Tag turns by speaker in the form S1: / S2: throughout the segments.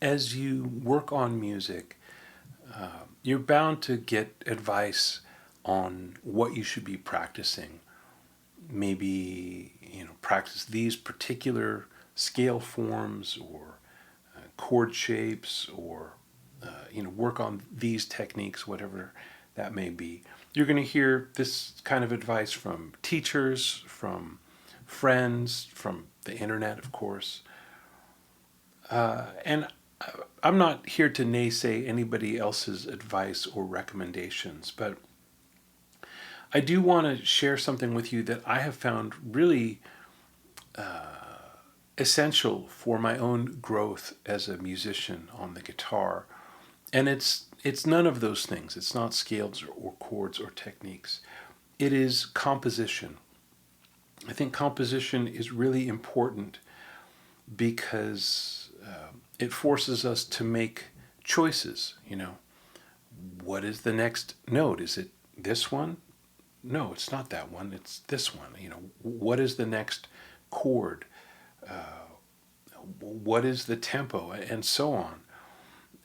S1: as you work on music, you're bound to get advice on what you should be practicing. Maybe, practice these particular scale forms or chord shapes, or work on these techniques, whatever that may be. You're going to hear this kind of advice from teachers, from friends, from the internet, of course. And I'm not here to naysay anybody else's advice or recommendations, but I do want to share something with you that I have found really essential for my own growth as a musician on the guitar. And it's none of those things. It's not scales or chords or techniques. It is composition. I think composition is really important because it forces us to make choices. What is the next note? Is it this one? No, it's not that one. It's this one. What is the next chord? What is the tempo? And so on.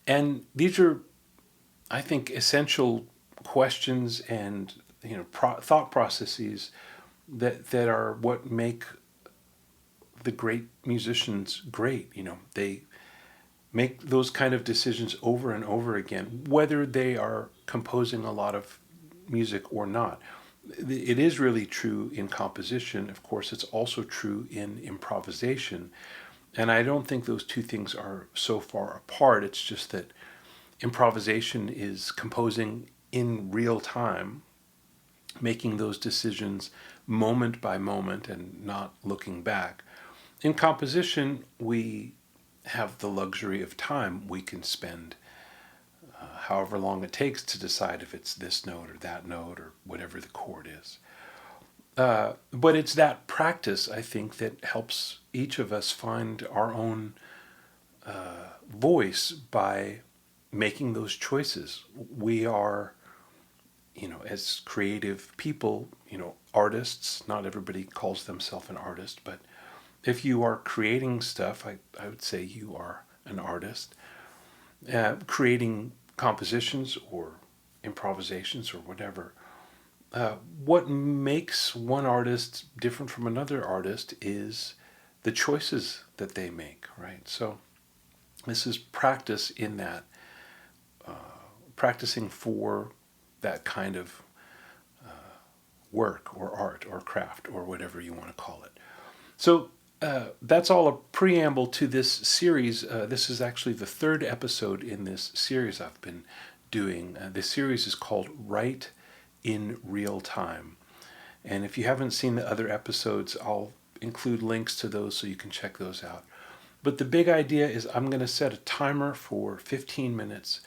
S1: And these are, I think, essential questions and thought processes that are what make the great musicians great. They make those kind of decisions over and over again, whether they are composing a lot of music or not. It is really true in composition. Of course, it's also true in improvisation. And I don't think those two things are so far apart. It's just that improvisation is composing in real time, making those decisions moment by moment and not looking back. In composition, we have the luxury of time. We can spend however long it takes to decide if it's this note or that note or whatever the chord is. But it's that practice, I think, that helps each of us find our own voice by making those choices. We are, as creative people, artists. Not everybody calls themselves an artist, but if you are creating stuff, I would say you are an artist. Creating compositions or improvisations or whatever. What makes one artist different from another artist is the choices that they make, right? So this is practice in that, practicing for that kind of work or art or craft or whatever you want to call it. So that's all a preamble to this series. This is actually the third episode in this series I've been doing. This series is called Write in Real Time. And if you haven't seen the other episodes, I'll include links to those so you can check those out. But the big idea is I'm going to set a timer for 15 minutes,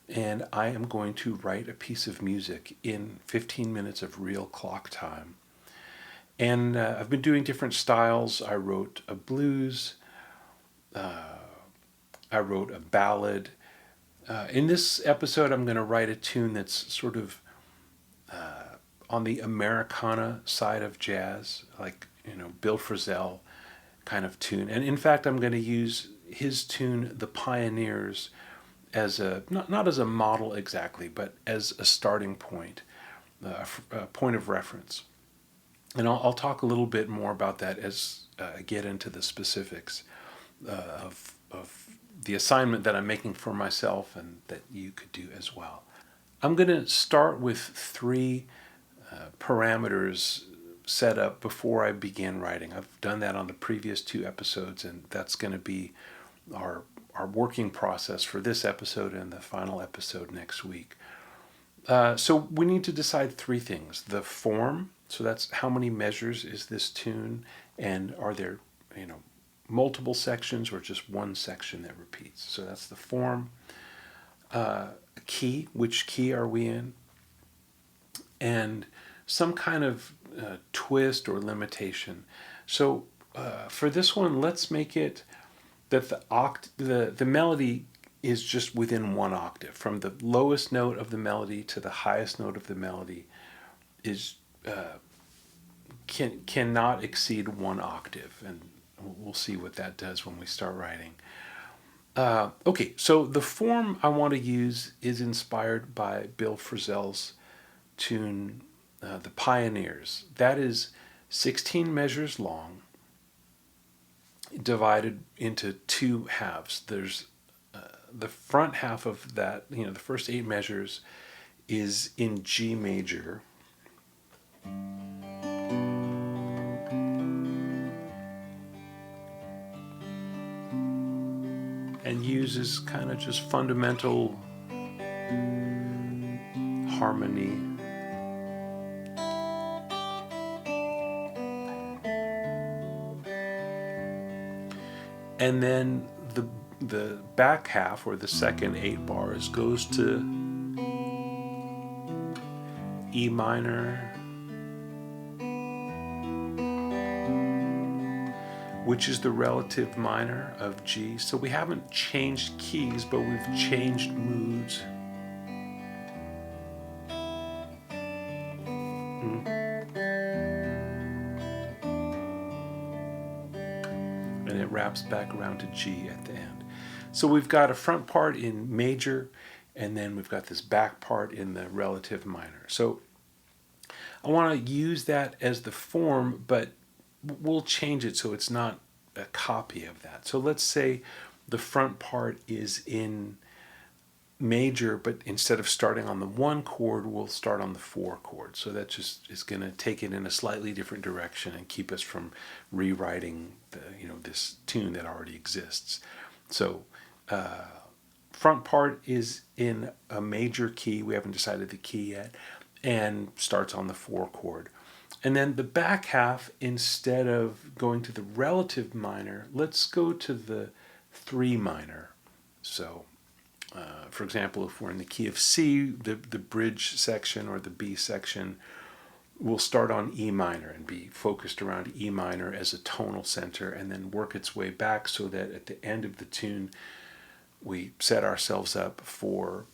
S1: and I am going to write a piece of music in 15 minutes of real clock time. And I've been doing different styles. I wrote a blues. I wrote a ballad. In this episode, I'm going to write a tune that's sort of on the Americana side of jazz, like, Bill Frisell kind of tune. And in fact, I'm going to use his tune, The Pioneers, as not as a model exactly, but as a starting point, a point of reference. And I'll talk a little bit more about that as I get into the specifics of the assignment that I'm making for myself and that you could do as well. I'm going to start with three parameters set up before I begin writing. I've done that on the previous two episodes, and that's going to be our working process for this episode and the final episode next week. So we need to decide three things. The form, so that's how many measures is this tune, and are there, multiple sections or just one section that repeats. So that's the form. Key, which key are we in? And some kind of twist or limitation. So for this one, let's make it that the melody is just within one octave. From the lowest note of the melody to the highest note of the melody is cannot exceed one octave, and we'll see what that does when we start writing. Okay, so the form I want to use is inspired by Bill Frisell's tune, The Pioneers. That is 16 measures long, divided into two halves. There's the front half of that, the first 8 measures is in G major. And uses kind of just fundamental harmony. And then the back half, or the second 8 bars, goes to E minor, which is the relative minor of G. So we haven't changed keys, but we've changed moods. And it wraps back around to G at the end. So we've got a front part in major, and then we've got this back part in the relative minor. So I want to use that as the form, but we'll change it so it's not a copy of that. So let's say the front part is in major, but instead of starting on the 1 chord, we'll start on the 4 chord. So that just is going to take it in a slightly different direction and keep us from rewriting this tune that already exists. So front part is in a major key. We haven't decided the key yet, and starts on the 4 chord. And then the back half, instead of going to the relative minor, let's go to the 3 minor. So, for example, if we're in the key of C, the bridge section or the B section will start on E minor and be focused around E minor as a tonal center, and then work its way back so that at the end of the tune, we set ourselves up for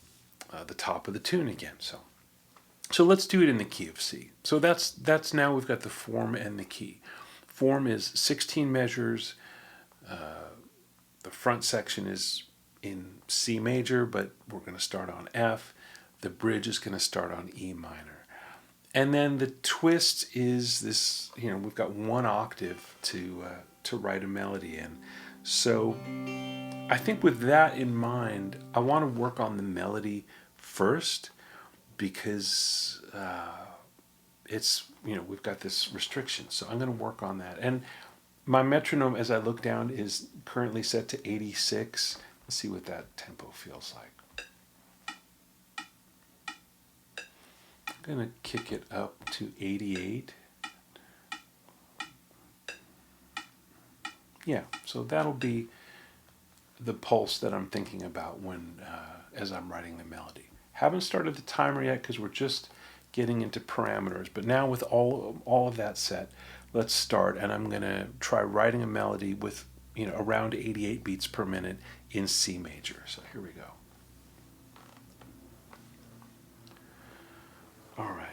S1: the top of the tune again. So let's do it in the key of C. So that's now we've got the form and the key. Form is 16 measures. The front section is in C major, but we're going to start on F. The bridge is going to start on E minor. And then the twist is this, we've got 1 octave to write a melody in. So I think with that in mind, I want to work on the melody first, because it's, we've got this restriction. So I'm going to work on that. And my metronome, as I look down, is currently set to 86. Let's see what that tempo feels like. I'm going to kick it up to 88. Yeah, so that'll be the pulse that I'm thinking about when, as I'm writing the melody. Haven't started the timer yet because we're just getting into parameters. But now with all of that set, let's start. And I'm going to try writing a melody with around 88 beats per minute in C major. So here we go. All right.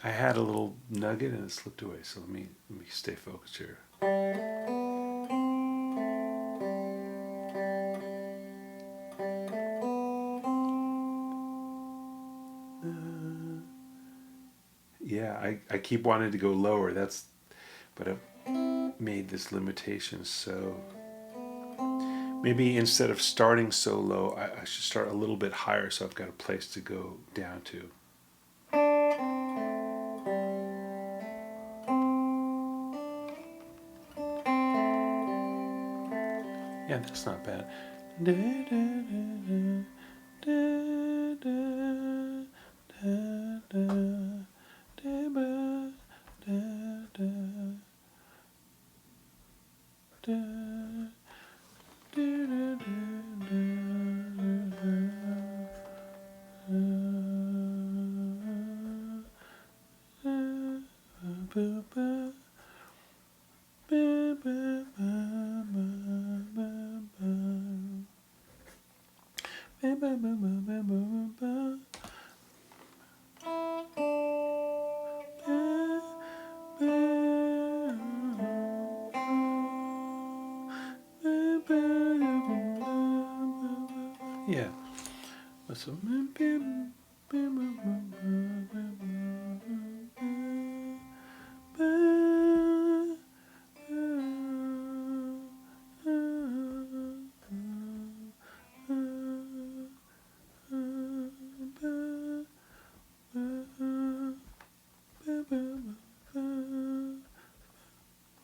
S1: I had a little nugget and it slipped away, so let me stay focused here. Yeah, I keep wanting to go lower. But I've made this limitation, so maybe instead of starting so low, I should start a little bit higher so I've got a place to go down to. Yeah, that's not bad. Yeah. So,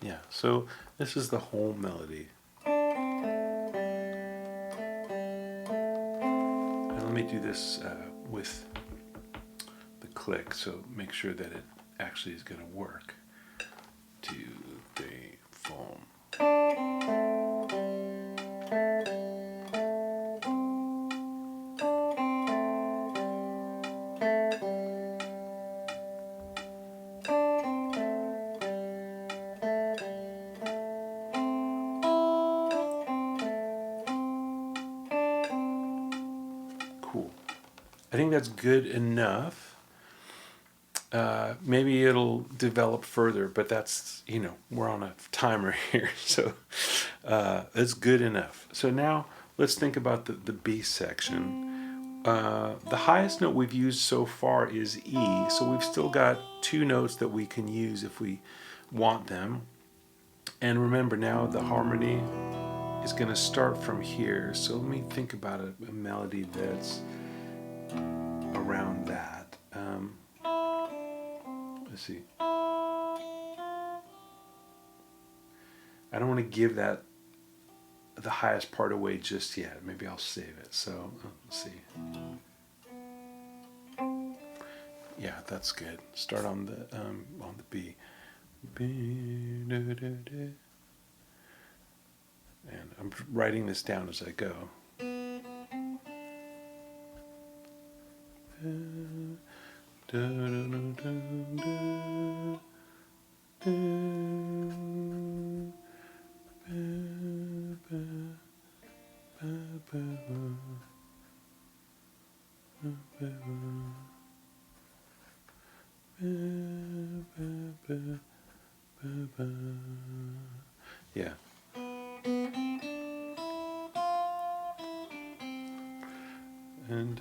S1: yeah, so this is the whole melody. And let me do this with the click, so make sure that it actually is going to work. 2, 3, 4. Cool. I think that's good enough. Maybe it'll develop further, but that's, we're on a timer here, so it's good enough. So now let's think about the B section. The highest note we've used so far is E, so we've still got 2 notes that we can use if we want them. And remember, now the harmony is going to start from here, so let me think about a melody that's around that. Let's see. I don't want to give that the highest part away just yet. Maybe I'll save it. So let's see. Yeah, that's good. Start on the B. And I'm writing this down as I go. Yeah. And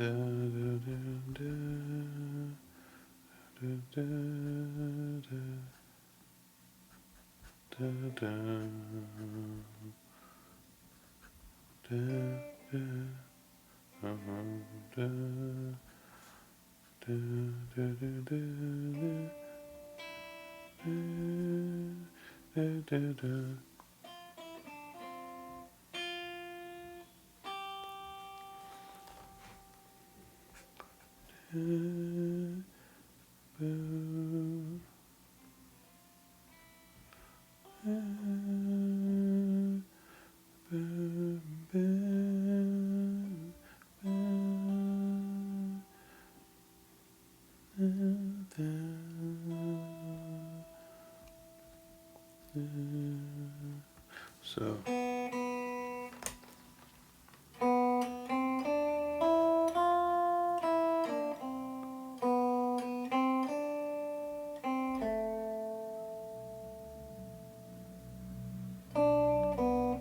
S1: so.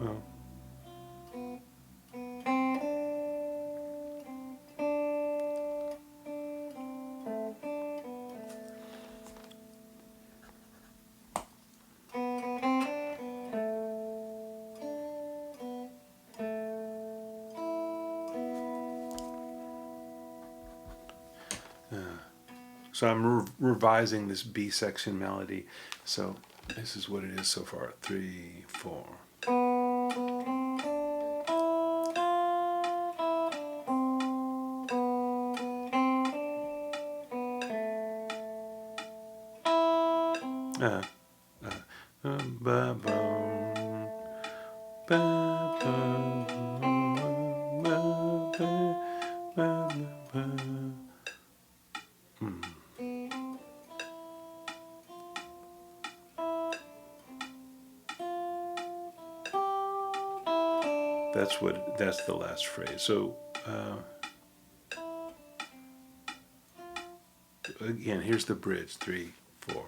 S1: Oh. So I'm revising this B section melody. So this is what it is so far. 3, 4. Ba, boom, ba, boom, ba, ba, ba, ba, ba. that's the last phrase. So again, here's the bridge. 3, 4.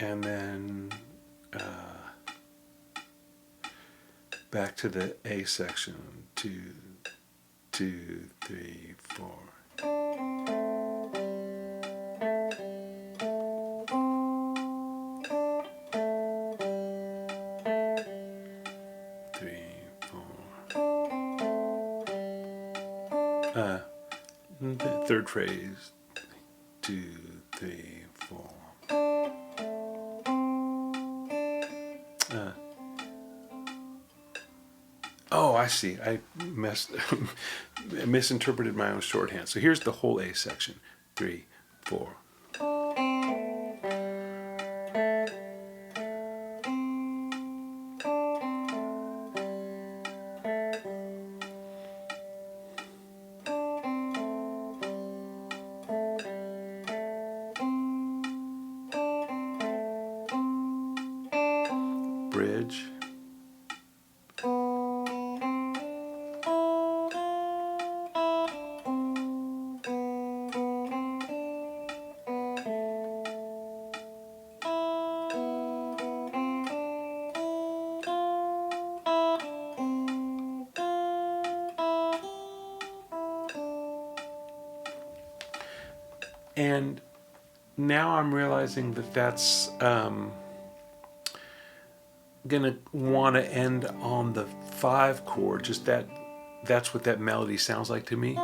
S1: And then back to the A section. 2, 2, 3, 4. 3, 4. The third phrase. 2, 3, 4. Oh, I see. I misinterpreted my own shorthand. So here's the whole A section. 3, 4. Bridge. And now I'm realizing that that's gonna want to end on the 5 chord. Just that's what that melody sounds like to me.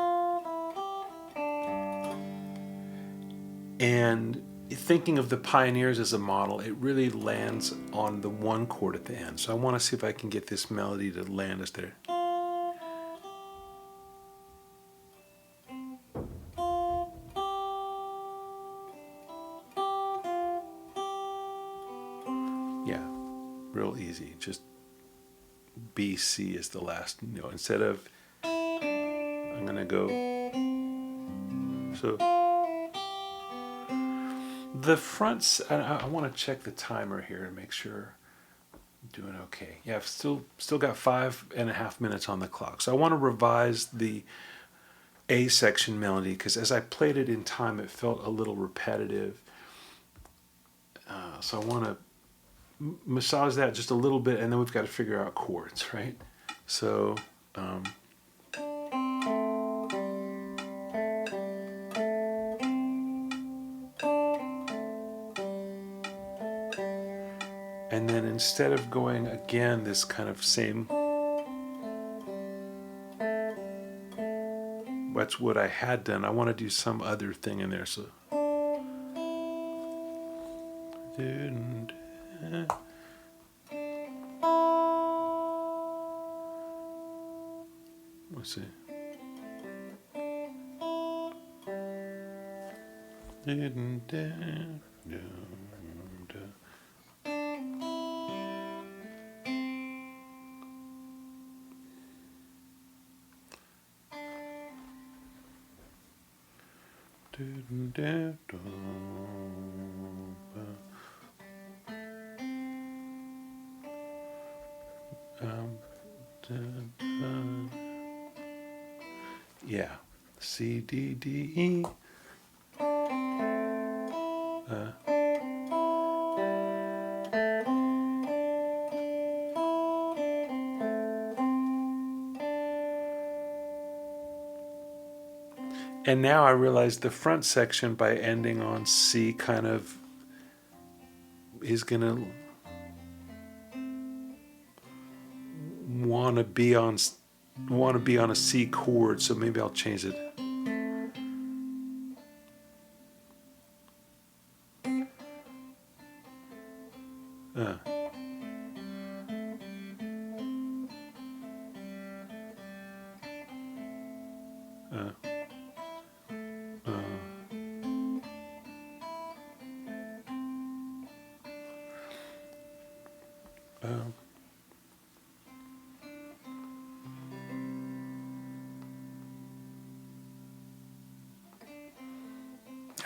S1: And thinking of the Pioneers as a model, it really lands on the 1 chord at the end. So I want to see if I can get this melody to land us there. Yeah, real easy. Just B, C is the last note. Instead of, I'm gonna go, so the fronts, I want to check the timer here to make sure I'm doing okay. Yeah, I've still got 5.5 minutes on the clock. So I want to revise the A section melody because as I played it in time, it felt a little repetitive. So I want to massage that just a little bit, and then we've got to figure out chords, right? So and then instead of going again this kind of same, that's what I had done, I want to do some other thing in there. So let's see. Yeah, C, D, D, E. And now I realize the front section by ending on C kind of is gonna want to be on a C chord, so maybe I'll change it.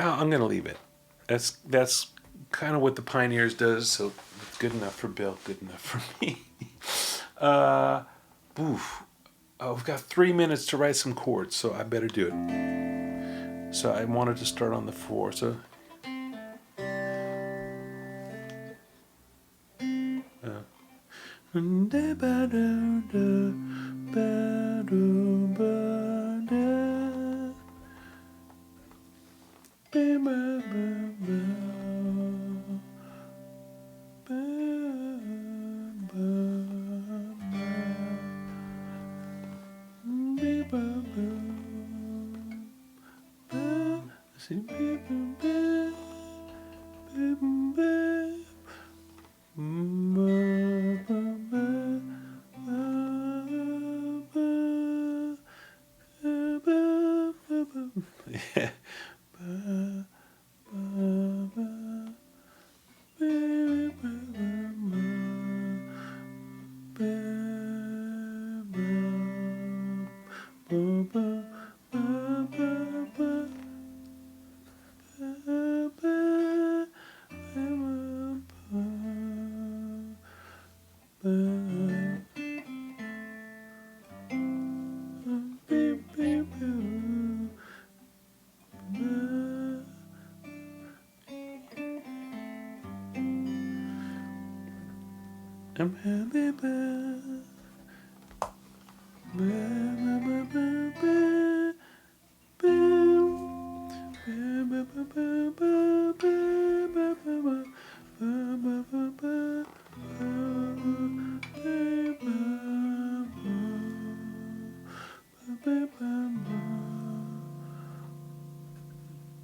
S1: I'm going to leave it. That's kind of what the Pioneers does. So it's good enough for Bill, good enough for me. uh, oof. Oh, we've got 3 minutes to write some chords, so I better do it. So I wanted to start on the 4. So. Yeah.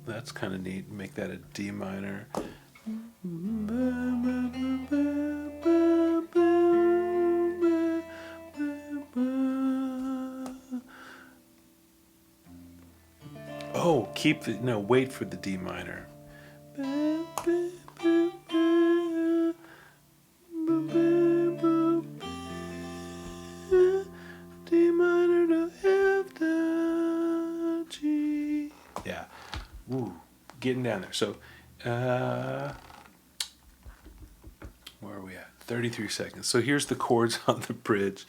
S1: That's kind of neat. Make that a D minor. Oh, wait for the D minor. D minor to F to G. Yeah. Woo. Getting down there. So, where are we at? 33 seconds. So here's the chords on the bridge.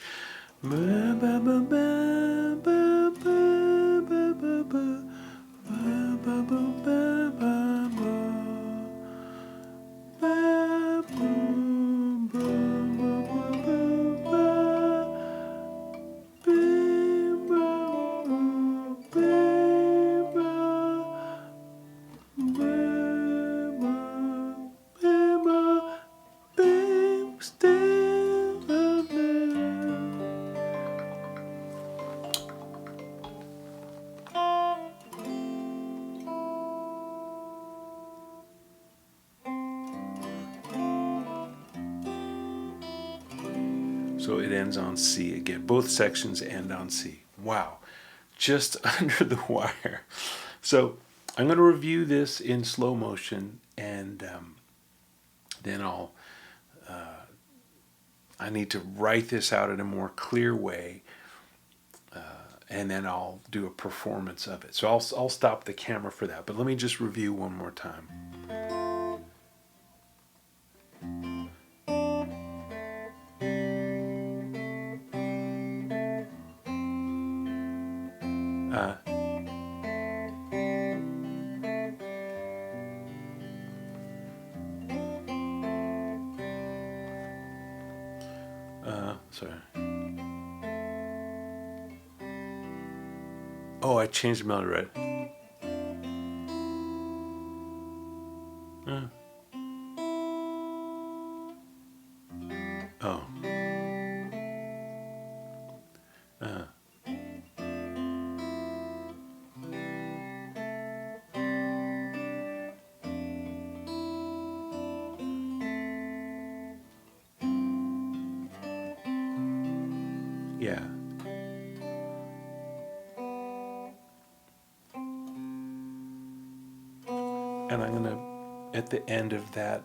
S1: So it ends on C again. Both sections end on C. Wow. Just under the wire. So I'm going to review this in slow motion, and then I need to write this out in a more clear way, and then I'll do a performance of it. So I'll stop the camera for that. But let me just review one more time. Sorry. Oh, I changed the melody, right? Oh. Yeah. And I'm going to, at the end of that,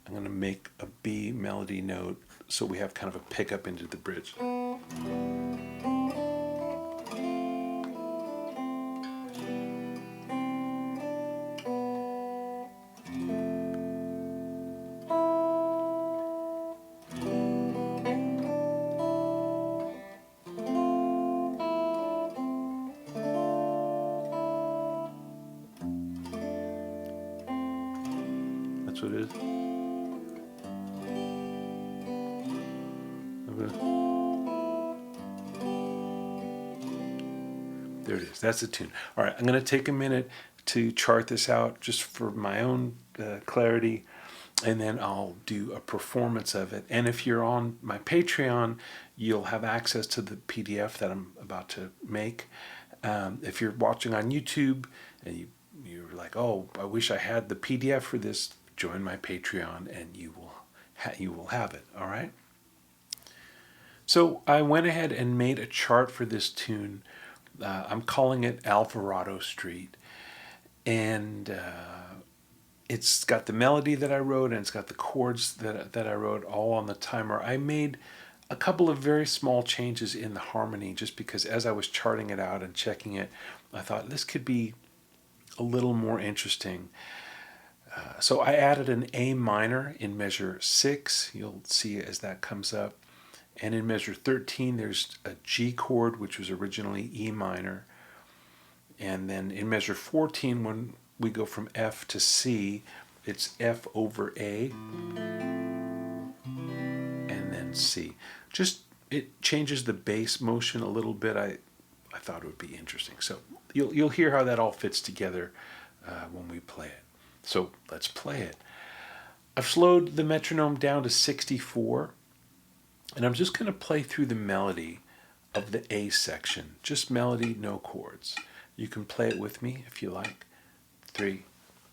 S1: I'm going to make a B melody note so we have kind of a pickup into the bridge. That's what it is. There it is. That's the tune. All right, I'm going to take a minute to chart this out just for my own clarity, and then I'll do a performance of it. And if you're on my Patreon, you'll have access to the PDF that I'm about to make. If you're watching on YouTube and you're like, oh, I wish I had the PDF for this, join my Patreon and you will have it. All right. So I went ahead and made a chart for this tune. I'm calling it Alvarado Street, and it's got the melody that I wrote and it's got the chords that I wrote all on the timer. I made a couple of very small changes in the harmony just because as I was charting it out and checking it, I thought this could be a little more interesting. So I added an A minor in measure 6. You'll see as that comes up. And in measure 13, there's a G chord, which was originally E minor. And then in measure 14, when we go from F to C, it's F over A, and then C. Just, it changes the bass motion a little bit. I thought it would be interesting. So you'll hear how that all fits together when we play it. So let's play it. I've slowed the metronome down to 64. And I'm just going to play through the melody of the A section. Just melody, no chords. You can play it with me if you like. 3,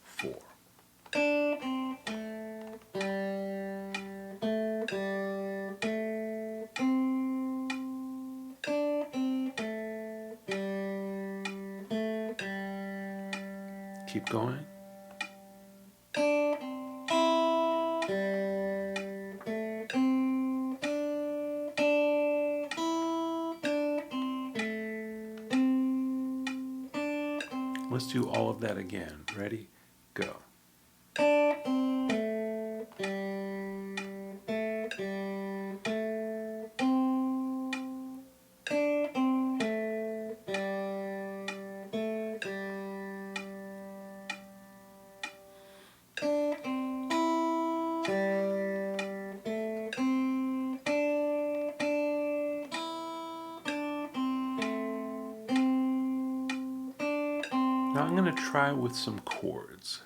S1: 4. Keep going. Let's do all of that again. Ready? Go. Now I'm going to try with some chords.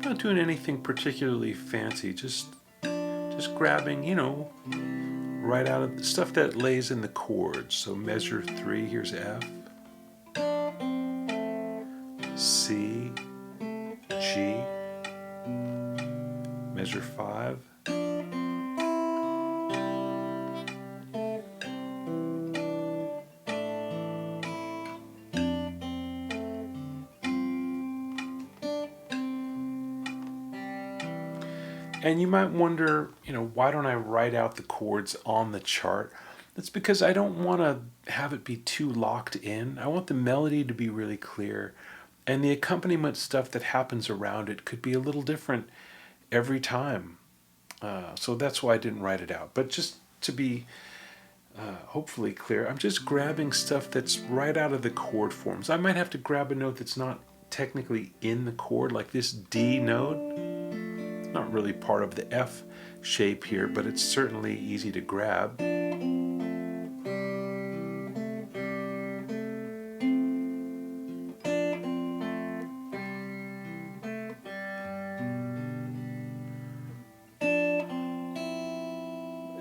S1: Not doing anything particularly fancy, just grabbing, right out of the stuff that lays in the chords. So measure 3, here's F, C, G, measure 5, and you might wonder, why don't I write out the chords on the chart? That's because I don't want to have it be too locked in. I want the melody to be really clear, and the accompaniment stuff that happens around it could be a little different every time. So that's why I didn't write it out. But just to be hopefully clear, I'm just grabbing stuff that's right out of the chord forms. I might have to grab a note that's not technically in the chord, like this D note. Not really part of the F shape here, but it's certainly easy to grab.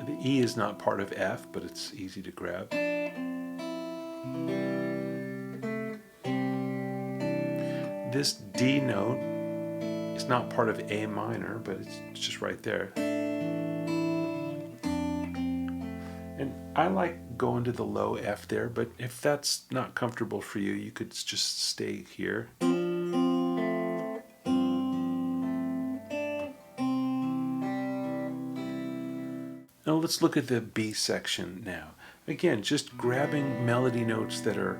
S1: The E is not part of F, but it's easy to grab. This D note is not part of A minor, but it's just right there. And I like going to the low F there, but if that's not comfortable for you, you could just stay here. Now let's look at the B section now. Again, just grabbing melody notes that are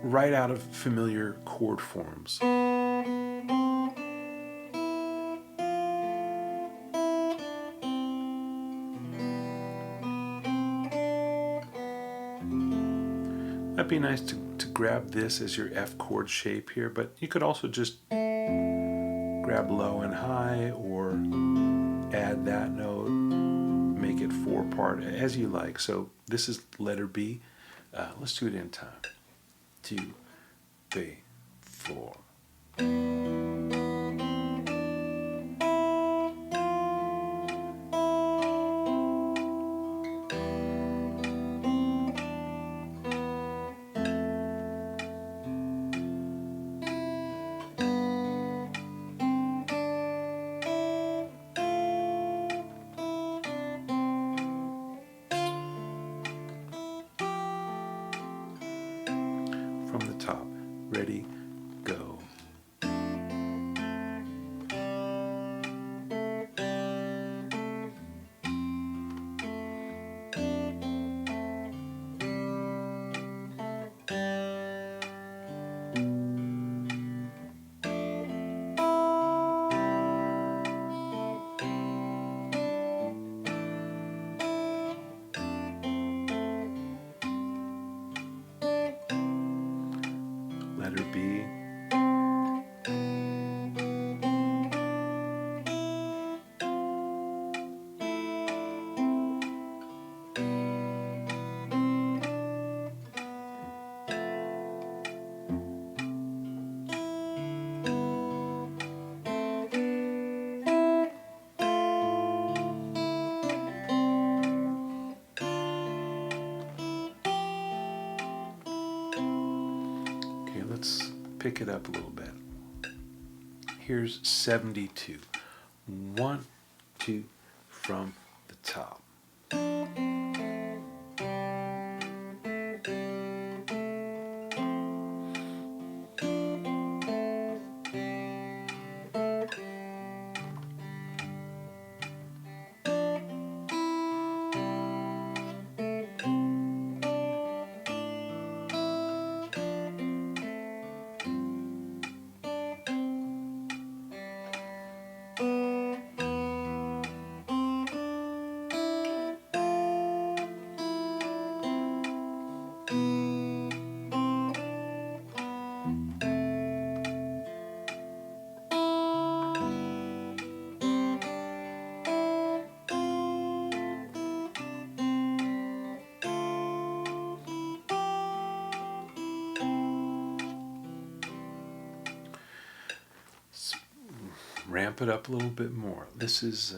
S1: right out of familiar chord forms. That'd be nice to grab this as your F chord shape here, but you could also just grab low and high or add that note, make it 4-part as you like. So this is letter B. Let's do it in time. 2, 3, 4. From the top. Ready, go. Letter B. Okay, let's pick it up a little bit. Here's 72. 1, 2, from the top. Ramp it up a little bit more. This is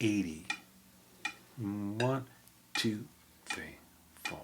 S1: 80. 1, 2, 3, 4.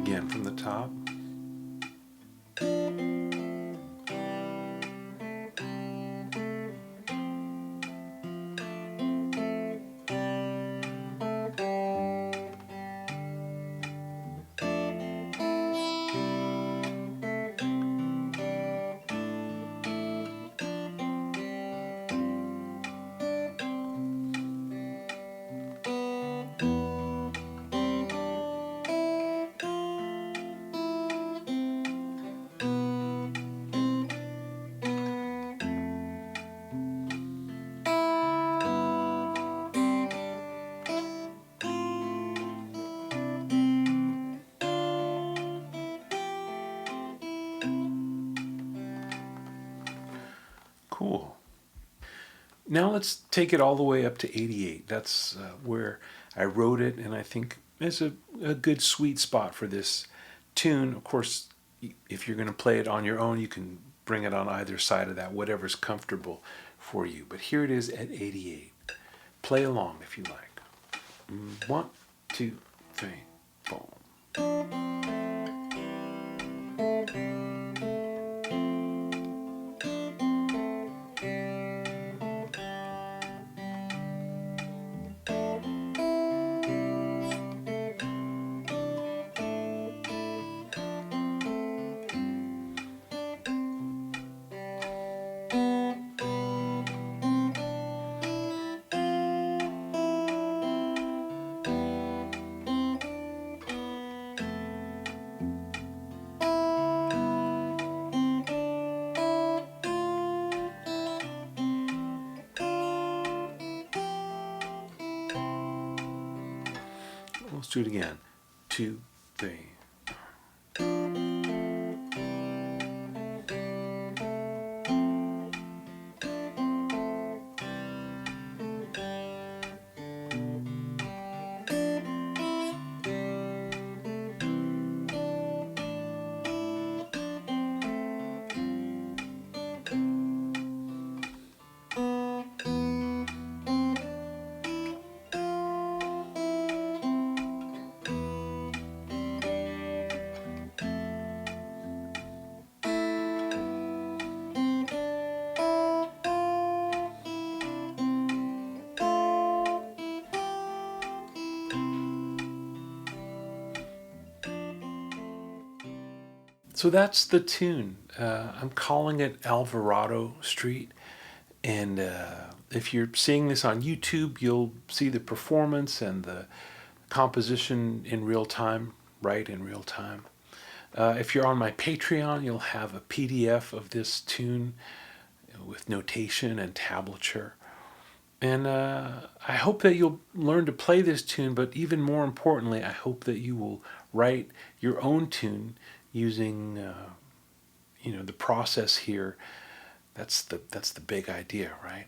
S1: Again from the top. Cool. Now let's take it all the way up to 88. That's where I wrote it, and I think it's a good sweet spot for this tune. Of course, if you're going to play it on your own, you can bring it on either side of that, whatever's comfortable for you. But here it is at 88. Play along if you like. 1, 2, 3, 4. Let's do it again. 2, 3. So that's the tune. I'm calling it Alvarado Street. And if you're seeing this on YouTube, you'll see the performance and the composition in real time, right in real time. If you're on my Patreon, you'll have a PDF of this tune with notation and tablature. And I hope that you'll learn to play this tune, but even more importantly, I hope that you will write your own tune using the process here. That's the big idea, right?